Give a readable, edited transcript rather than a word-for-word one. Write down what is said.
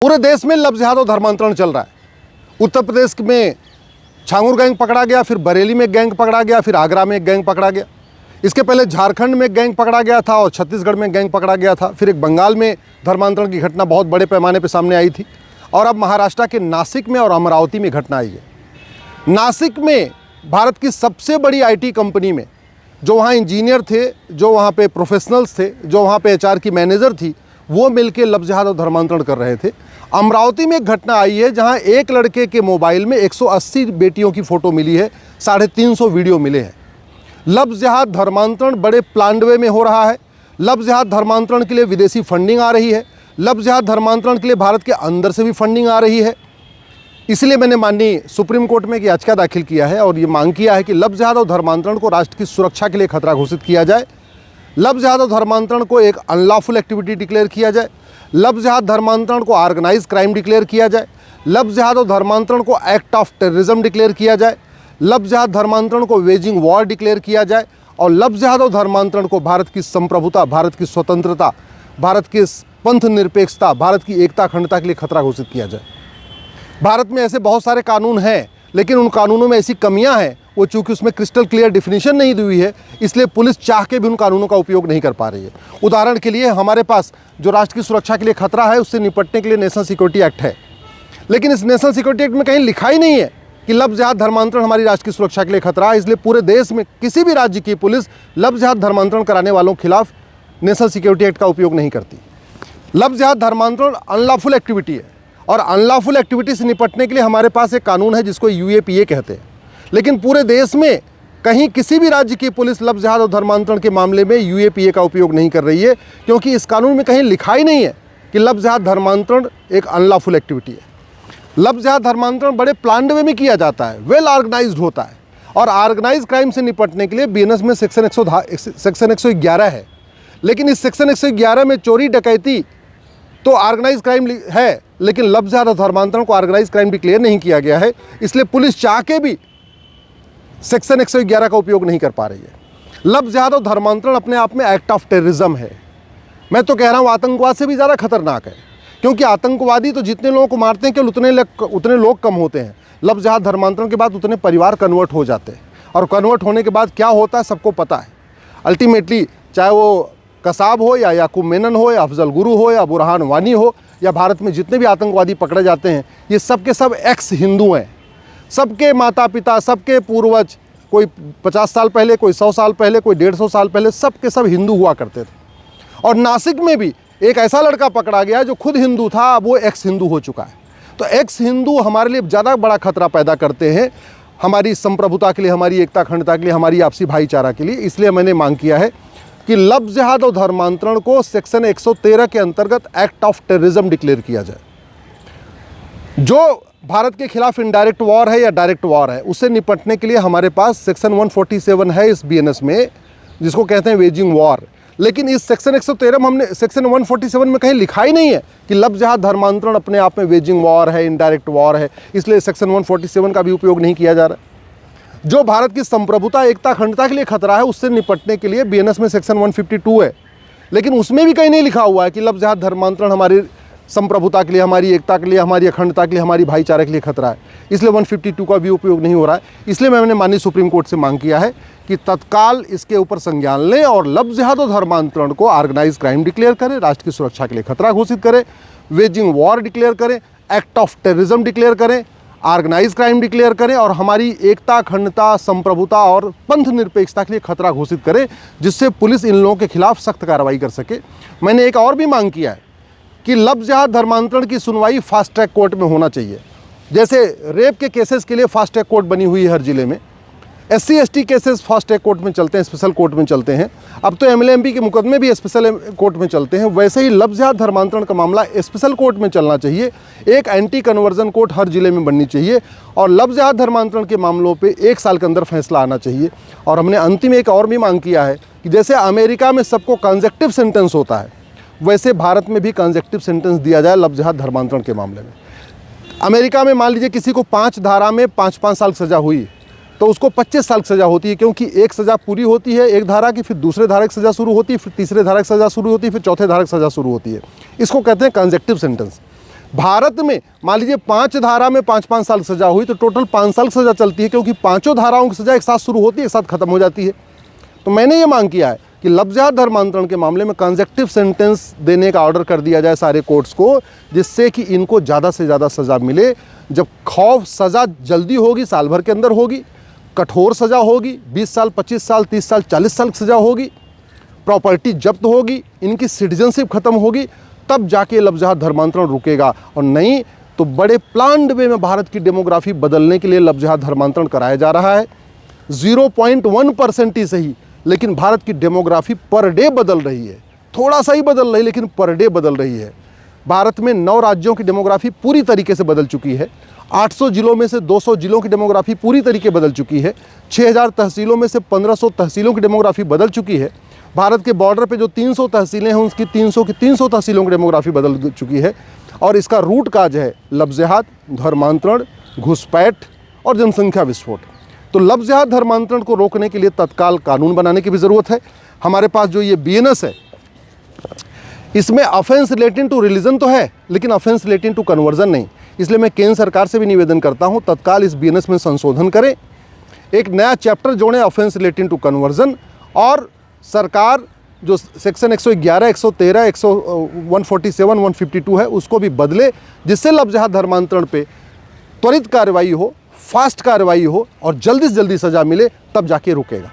पूरे देश में लव जिहाद और धर्मांतरण चल रहा है। उत्तर प्रदेश में छांगुर गैंग पकड़ा गया, फिर बरेली में एक गैंग पकड़ा गया, फिर आगरा में एक गैंग पकड़ा गया। इसके पहले झारखंड में एक गैंग पकड़ा गया था और छत्तीसगढ़ में गैंग पकड़ा गया था। फिर एक बंगाल में धर्मांतरण की घटना बहुत बड़े पैमाने पर सामने आई थी और अब महाराष्ट्र के नासिक में और अमरावती में घटना आई है। नासिक में भारत की सबसे बड़ी आईटी कंपनी में जो वहाँ इंजीनियर थे, जो वहाँ पे प्रोफेशनल्स थे, जो वहाँ पे एचआर की मैनेजर थी, वो मिलके लव जिहाद और धर्मांतरण कर रहे थे। अमरावती में एक घटना आई है जहाँ एक लड़के के मोबाइल में 180 बेटियों की फ़ोटो मिली है, 350 वीडियो मिले हैं। लव जिहाद धर्मांतरण बड़े प्लान्ड वे में हो रहा है। लव जिहाद धर्मांतरण के लिए विदेशी फंडिंग आ रही है। लव जिहाद धर्मांतरण के लिए भारत के अंदर से भी फंडिंग आ रही है। इसलिए मैंने माननीय सुप्रीम कोर्ट में एक याचिका दाखिल किया है और ये मांग किया है कि लव जिहाद और धर्मांतरण को राष्ट्र की सुरक्षा के लिए खतरा घोषित किया जाए। लव जिहाद और धर्मांतरण को एक अनलॉफुल एक्टिविटी डिक्लेयर किया जाए। लव जिहाद धर्मांतरण को ऑर्गेनाइज क्राइम डिक्लेयर किया जाए। लव जिहाद और धर्मांतरण को एक्ट ऑफ टेररिज्म डिक्लेयर किया जाए। लव जिहाद धर्मांतरण को वेजिंग वॉर डिक्लेयर किया जाए और लव जिहाद और धर्मांतरण को भारत की संप्रभुता, भारत की स्वतंत्रता, भारत की पंथ निरपेक्षता, भारत की एकता अखंडता के लिए खतरा घोषित किया जाए। भारत में ऐसे बहुत सारे कानून हैं, लेकिन उन कानूनों में ऐसी कमियां हैं, वो चूंकि उसमें क्रिस्टल क्लियर डिफिनीशन नहीं दी हुई है, इसलिए पुलिस चाह के भी उन कानूनों का उपयोग नहीं कर पा रही है। उदाहरण के लिए हमारे पास जो राष्ट्र की सुरक्षा के लिए खतरा है, उससे निपटने के लिए नेशनल सिक्योरिटी एक्ट है, लेकिन इस नेशनल सिक्योरिटी एक्ट में कहीं लिखा ही नहीं है कि लव जिहाद धर्मांतरण हमारी राष्ट्र की सुरक्षा के लिए खतरा है। इसलिए पूरे देश में किसी भी राज्य की पुलिस लव जिहाद धर्मांतरण कराने वालों के खिलाफ नेशनल सिक्योरिटी एक्ट का उपयोग नहीं करती। लव जिहाद धर्मांतरण अनलॉफुल एक्टिविटी है और अनलॉफुल एक्टिविटी से निपटने के लिए हमारे पास एक कानून है जिसको यूएपीए कहते हैं, लेकिन पूरे देश में कहीं किसी भी राज्य की पुलिस लव जिहाद और धर्मांतरण के मामले में यूएपीए का उपयोग नहीं कर रही है, क्योंकि इस कानून में कहीं लिखा ही नहीं है कि लव जिहाद धर्मांतरण एक अनलॉफुल एक्टिविटी है। लव जिहाद धर्मांतरण बड़े प्लान्ड वे में किया जाता है, वेल ऑर्गेनाइज्ड होता है और ऑर्गेनाइज क्राइम से निपटने के लिए बीएनएस में सेक्शन 111 है, लेकिन इस सेक्शन 111 में चोरी डकैती तो ऑर्गेनाइज क्राइम है, लेकिन लव जिहाद और धर्मांतरण को ऑर्गेनाइज क्राइम डिक्लेयर नहीं किया गया है। इसलिए पुलिस चाह के भी सेक्शन 111 का उपयोग नहीं कर पा रही है। लव जिहाद और धर्मांतरण अपने आप में एक्ट ऑफ टेररिज्म है। मैं तो कह रहा हूँ आतंकवाद से भी ज़्यादा खतरनाक है, क्योंकि आतंकवादी तो जितने लोगों को मारते हैं केवल उतने लोग कम होते हैं। लव जिहाद धर्मांतरण के बाद उतने परिवार कन्वर्ट हो जाते हैं और कन्वर्ट होने के बाद क्या होता है सबको पता है। अल्टीमेटली चाहे वो कसाब हो या याकूब मेनन हो या अफजल गुरु हो या बुरहान वानी हो या भारत में जितने भी आतंकवादी पकड़े जाते हैं, ये सब के सब एक्स हिंदू हैं। सबके माता पिता, सबके पूर्वज, कोई 50 साल पहले, कोई 100 साल पहले, कोई 150 साल पहले, सब के सब हिंदू हुआ करते थे। और नासिक में भी एक ऐसा लड़का पकड़ा गया जो खुद हिंदू था, अब वो एक्स हिंदू हो चुका है। तो एक्स हिंदू हमारे लिए ज़्यादा बड़ा खतरा पैदा करते हैं, हमारी संप्रभुता के लिए, हमारी एकता अखंडता के लिए, हमारी आपसी भाईचारा के लिए। इसलिए मैंने मांग किया है कि लव जिहाद और धर्मांतरण को सेक्शन 113 के अंतर्गत एक्ट ऑफ टेररिज्म डिक्लेयर किया जाए। जो भारत के खिलाफ इनडायरेक्ट वॉर है या डायरेक्ट वॉर है, उससे निपटने के लिए हमारे पास सेक्शन 147 है इस बीएनएस में, जिसको कहते हैं वेजिंग वॉर। लेकिन इस सेक्शन 113 हमने सेक्शन 147 में कहीं लिखा ही नहीं है कि लव जिहाद धर्मांतरण अपने आप में वेजिंग वॉर है, इनडायरेक्ट वॉर है, इसलिए सेक्शन 147 का भी उपयोग नहीं किया जा रहा। जो भारत की संप्रभुता, एकता अखंडता के लिए खतरा है, उससे निपटने के लिए बीएनएस में सेक्शन 152 है, लेकिन उसमें भी कहीं नहीं लिखा हुआ है कि लव जिहाद धर्मांतरण हमारी संप्रभुता के लिए, हमारी एकता के लिए, हमारी अखंडता के लिए, हमारी भाईचारे के लिए खतरा है। इसलिए 152 का भी उपयोग नहीं हो रहा है। इसलिए मैंने माननीय सुप्रीम कोर्ट से मांग किया है कि तत्काल इसके ऊपर संज्ञान लें और लव जिहाद और धर्मांतरण को ऑर्गेनाइज क्राइम डिक्लेयर करें, राष्ट्र की सुरक्षा के लिए खतरा घोषित करें, वेजिंग वॉर डिक्लेयर करें, एक्ट ऑफ टेररिज्म डिक्लेयर करें, ऑर्गेनाइज क्राइम डिक्लेयर करें और हमारी एकता अखंडता, संप्रभुता और पंथ निरपेक्षता के लिए खतरा घोषित करें, जिससे पुलिस इन लोगों के खिलाफ सख्त कार्रवाई कर सके। मैंने एक और भी मांग किया है कि लव जिहाद धर्मांतरण की सुनवाई फास्ट ट्रैक कोर्ट में होना चाहिए। जैसे रेप के केसेस के लिए फास्ट ट्रैक कोर्ट बनी हुई है हर जिले में, SC ST cases fast track court में चलते हैं, स्पेशल कोर्ट में चलते हैं। अब तो MLA MP के मुकदमे भी स्पेशल कोर्ट में चलते हैं। वैसे ही लव जिहाद धर्मांतरण का मामला स्पेशल कोर्ट में चलना चाहिए। एक एंटी कन्वर्जन कोर्ट हर जिले में बननी चाहिए और लव जिहाद धर्मांतरण के मामलों पे 1 साल के अंदर फैसला आना चाहिए। और हमने अंतिम एक और भी मांग किया है कि जैसे अमेरिका में सबको कंजेक्टिव सेंटेंस होता है, वैसे भारत में भी कंजेक्टिव सेंटेंस दिया जाए लव जिहाद धर्मांतरण के मामले में। अमेरिका में मान लीजिए किसी को 5 धारा में 5-5 साल सज़ा हुई तो उसको 25 साल की सज़ा होती है, क्योंकि एक सज़ा पूरी होती है एक धारा की, फिर दूसरे धारा की सज़ा शुरू होती है, फिर तीसरे धारा की सज़ा शुरू होती है, फिर चौथे धारा की सज़ा शुरू होती है। इसको कहते हैं कंजेक्टिव सेंटेंस। भारत में मान लीजिए 5 धारा में 5-5 साल सज़ा हुई तो टोटल 5 साल सज़ा चलती है, क्योंकि पाँचों धाराओं की सज़ा एक साथ शुरू होती है, एक साथ खत्म हो जाती है। तो मैंने ये मांग किया है कि लफ्ज़ जिहाद धर्मांतरण के मामले में कंसेक्टिव सेंटेंस देने का ऑर्डर कर दिया जाए सारे कोर्ट्स को, जिससे कि इनको ज़्यादा से ज़्यादा सज़ा मिले। जब खौफ सज़ा जल्दी होगी, साल भर के अंदर होगी, कठोर सज़ा होगी, 20 साल 25 साल 30 साल 40 साल की सज़ा होगी, प्रॉपर्टी जब्त होगी, इनकी सिटीजनशिप खत्म होगी, तब जाके लफ्ज़ जिहाद धर्मांतरण रुकेगा। और नहीं तो बड़े प्लान्ड वे में भारत की डेमोग्राफी बदलने के लिए लफ्ज़ जिहाद धर्मांतरण कराया जा रहा है। 0.1% ही सही, लेकिन भारत की डेमोग्राफी पर डे बदल रही है। थोड़ा सा ही बदल रही है, लेकिन पर डे बदल रही है। भारत में 9 राज्यों की डेमोग्राफी पूरी तरीके से बदल चुकी है। 800 जिलों में से 200 जिलों की डेमोग्राफी पूरी तरीके बदल चुकी है। 6000 तहसीलों में से 1500 तहसीलों की डेमोग्राफी बदल चुकी है। भारत के बॉर्डर पे जो 300 तहसीलें हैं, उसकी 300 की 300 तहसीलों की डेमोग्राफी बदल चुकी है। और इसका रूट काज है लफ्ज़ जिहाद, धर्मांतरण, घुसपैठ और जनसंख्या विस्फोट। तो लफ्ज़ जिहाद धर्मांतरण को रोकने के लिए तत्काल कानून बनाने की भी ज़रूरत है। हमारे पास जो ये BNS है, इसमें ऑफेंस रिलेटिंग टू रिलीजन तो है, लेकिन ऑफेंस रिलेटिंग टू कन्वर्जन नहीं। इसलिए मैं केंद्र सरकार से भी निवेदन करता हूं, तत्काल इस BNS में संशोधन करें, एक नया चैप्टर जोड़ें ऑफेंस रिलेटिंग टू कन्वर्जन, और सरकार जो सेक्शन 111, 113, 147, 152 है उसको भी बदले, जिससे लफ्ज़ जिहाद धर्मांतरण पे त्वरित कार्रवाई हो, फास्ट कार्रवाई हो और जल्दी से जल्दी सज़ा मिले, तब जाके रुकेगा।